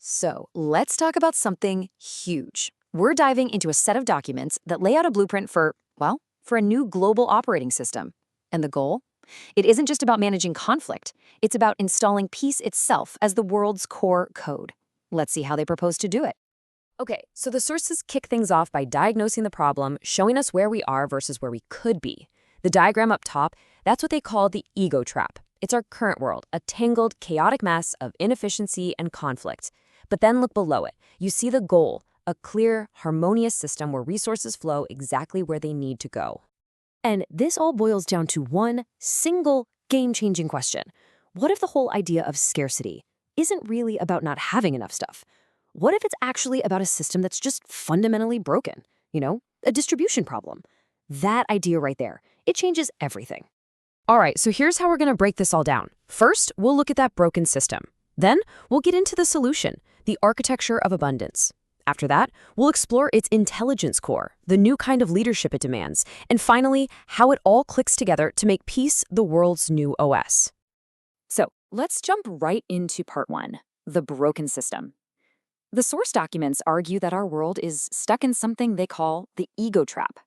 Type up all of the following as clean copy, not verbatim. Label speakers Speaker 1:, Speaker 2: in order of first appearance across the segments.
Speaker 1: So let's talk about something huge. We're diving into a set of documents that lay out a blueprint for, well, for a new global operating system. And the goal? It isn't just about managing conflict. It's about installing peace itself as the world's core code. Let's see how they propose to do it. Okay, so the sources kick things off by diagnosing the problem, showing us where we are versus where we could be. The diagram up top, that's what they call the ego trap. It's our current world, a tangled, chaotic mess of inefficiency and conflict. But then look below it. You see the goal, a clear, harmonious system where resources flow exactly where they need to go. And this all boils down to one single game-changing question. What if the whole idea of scarcity isn't really about not having enough stuff? What if it's actually about a system that's just fundamentally broken? A distribution problem. That idea right there, it changes everything. All right, so here's how we're going to break this all down. First, we'll look at that broken system. Then, we'll get into the solution, the architecture of abundance. After that, we'll explore its intelligence core, the new kind of leadership it demands, and finally, how it all clicks together to make peace the world's new OS. So, let's jump right into part one, the broken system. The source documents argue that our world is stuck in something they call the ego trap.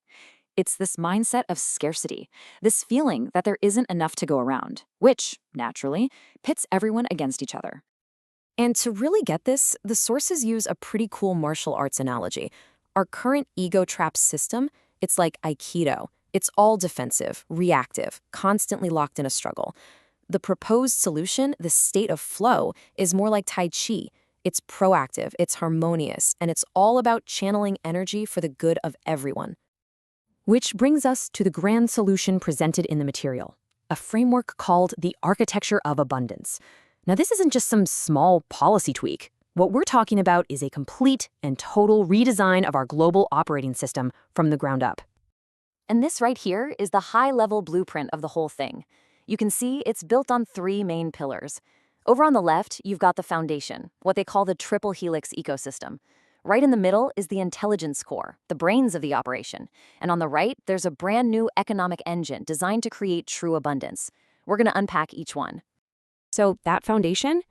Speaker 1: It's this mindset of scarcity, this feeling that there isn't enough to go around, which, naturally, pits everyone against each other. And to really get this, the sources use a pretty cool martial arts analogy. Our current ego trap system, it's like Aikido. It's all defensive, reactive, constantly locked in a struggle. The proposed solution, the state of flow, is more like TYQI. It's proactive, it's harmonious, and it's all about channeling energy for the good of everyone. Which brings us to the grand solution presented in the material, a framework called the architecture of abundance. Now, this isn't just some small policy tweak. What we're talking about is a complete and total redesign of our global operating system from the ground up. And this right here is the high-level blueprint of the whole thing. You can see it's built on three main pillars. Over on the left, you've got the foundation, what they call the triple helix ecosystem. Right in the middle is the intelligence core, the brains of the operation. And on the right, there's a brand new economic engine designed to create true abundance. We're going to unpack each one. So that foundation,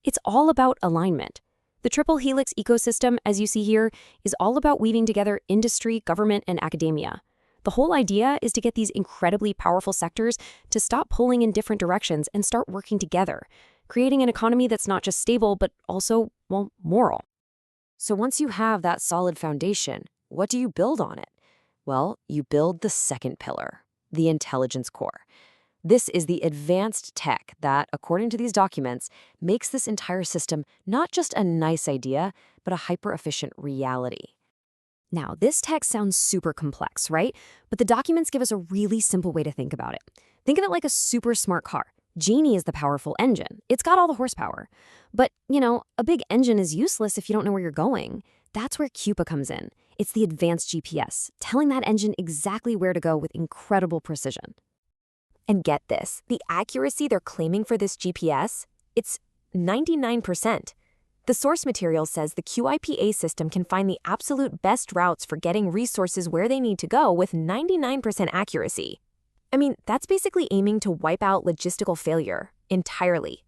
Speaker 1: it's all about alignment. The triple helix ecosystem, as you see here, is all about weaving together industry, government, and academia. The whole idea is to get these incredibly powerful sectors to stop pulling in different directions and start working together, creating an economy that's not just stable, but also, well, moral. So once you have that solid foundation, what do you build on it? Well, you build the second pillar, the intelligence core. This is the advanced tech that, according to these documents, makes this entire system not just a nice idea, but a hyper-efficient reality. Now, this tech sounds super complex, right? But the documents give us a really simple way to think about it. Think of it like a super smart car. Genie is the powerful engine. It's got all the horsepower. But, a big engine is useless if you don't know where you're going. That's where CUPA comes in. It's the advanced GPS, telling that engine exactly where to go with incredible precision. And get this, the accuracy they're claiming for this GPS, it's 99%. The source material says the QIPA system can find the absolute best routes for getting resources where they need to go with 99% accuracy. I mean, that's basically aiming to wipe out logistical failure entirely.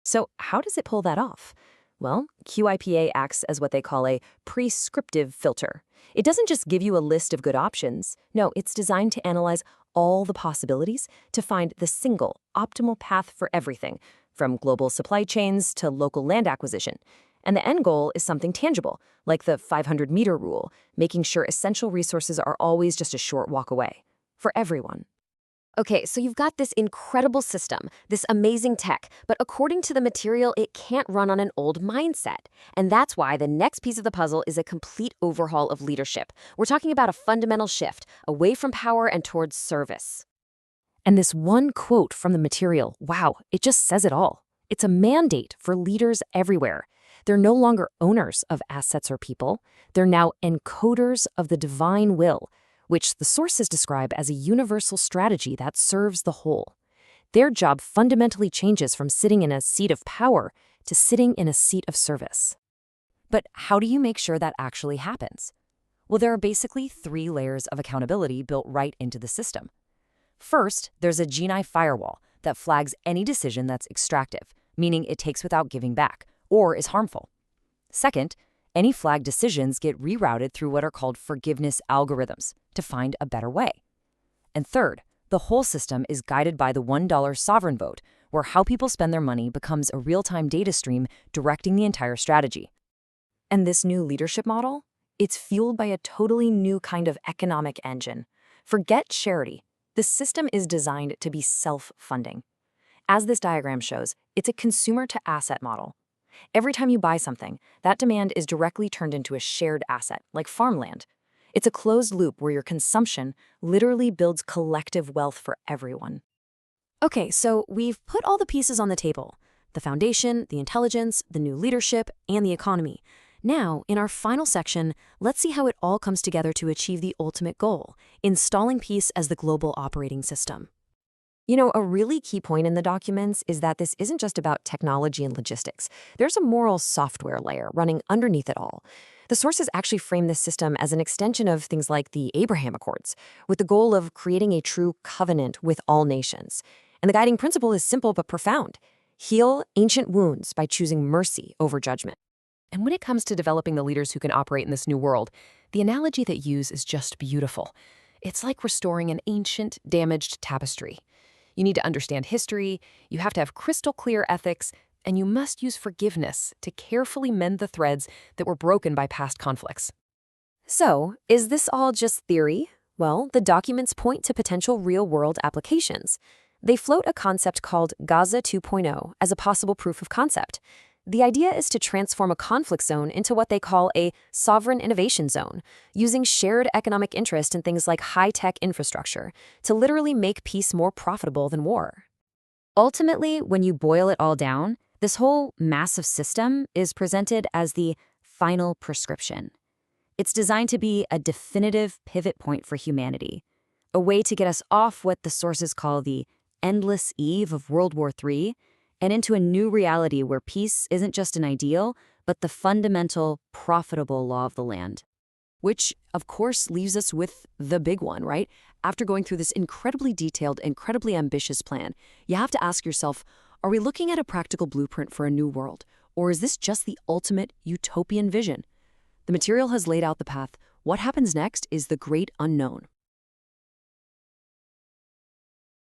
Speaker 1: So how does it pull that off? Well, QIPA acts as what they call a prescriptive filter. It doesn't just give you a list of good options. No, it's designed to analyze all the possibilities to find the single optimal path for everything, from global supply chains to local land acquisition. And the end goal is something tangible, like the 500-meter rule, making sure essential resources are always just a short walk away, for everyone. Okay, so you've got this incredible system, this amazing tech, but according to the material, it can't run on an old mindset. And that's why the next piece of the puzzle is a complete overhaul of leadership. We're talking about a fundamental shift, away from power and towards service. And this one quote from the material, wow, it just says it all. It's a mandate for leaders everywhere. They're no longer owners of assets or people. They're now encoders of the divine will, which the sources describe as a universal strategy that serves the whole. Their job fundamentally changes from sitting in a seat of power to sitting in a seat of service. But how do you make sure that actually happens? Well, there are basically 3 layers of accountability built right into the system. First, there's a GenAI firewall that flags any decision that's extractive, meaning it takes without giving back, or is harmful. Second, any flagged decisions get rerouted through what are called forgiveness algorithms to find a better way. And third, the whole system is guided by the $1 sovereign vote, where how people spend their money becomes a real-time data stream directing the entire strategy. And this new leadership model? It's fueled by a totally new kind of economic engine. Forget charity. The system is designed to be self-funding. As this diagram shows, it's a consumer-to-asset model. Every time you buy something, that demand is directly turned into a shared asset, like farmland. It's a closed loop where your consumption literally builds collective wealth for everyone. Okay, so we've put all the pieces on the table: the foundation, the intelligence, the new leadership, and the economy. Now, in our final section, let's see how it all comes together to achieve the ultimate goal: installing peace as the global operating system. You know, a really key point in the documents is that this isn't just about technology and logistics. There's a moral software layer running underneath it all. The sources actually frame this system as an extension of things like the Abraham Accords, with the goal of creating a true covenant with all nations. And the guiding principle is simple but profound: heal ancient wounds by choosing mercy over judgment. And when it comes to developing the leaders who can operate in this new world, the analogy that you use is just beautiful. It's like restoring an ancient, damaged tapestry. You need to understand history, you have to have crystal clear ethics, and you must use forgiveness to carefully mend the threads that were broken by past conflicts. So, is this all just theory? Well, the documents point to potential real-world applications. They float a concept called Gaza 2.0 as a possible proof of concept. The idea is to transform a conflict zone into what they call a sovereign innovation zone, using shared economic interest in things like high-tech infrastructure to literally make peace more profitable than war. Ultimately, when you boil it all down, this whole massive system is presented as the final prescription. It's designed to be a definitive pivot point for humanity, a way to get us off what the sources call the endless eve of World War III and into a new reality where peace isn't just an ideal, but the fundamental, profitable law of the land. Which, of course, leaves us with the big one, right? After going through this incredibly detailed, incredibly ambitious plan, you have to ask yourself, are we looking at a practical blueprint for a new world? Or is this just the ultimate utopian vision? The material has laid out the path. What happens next is the great unknown.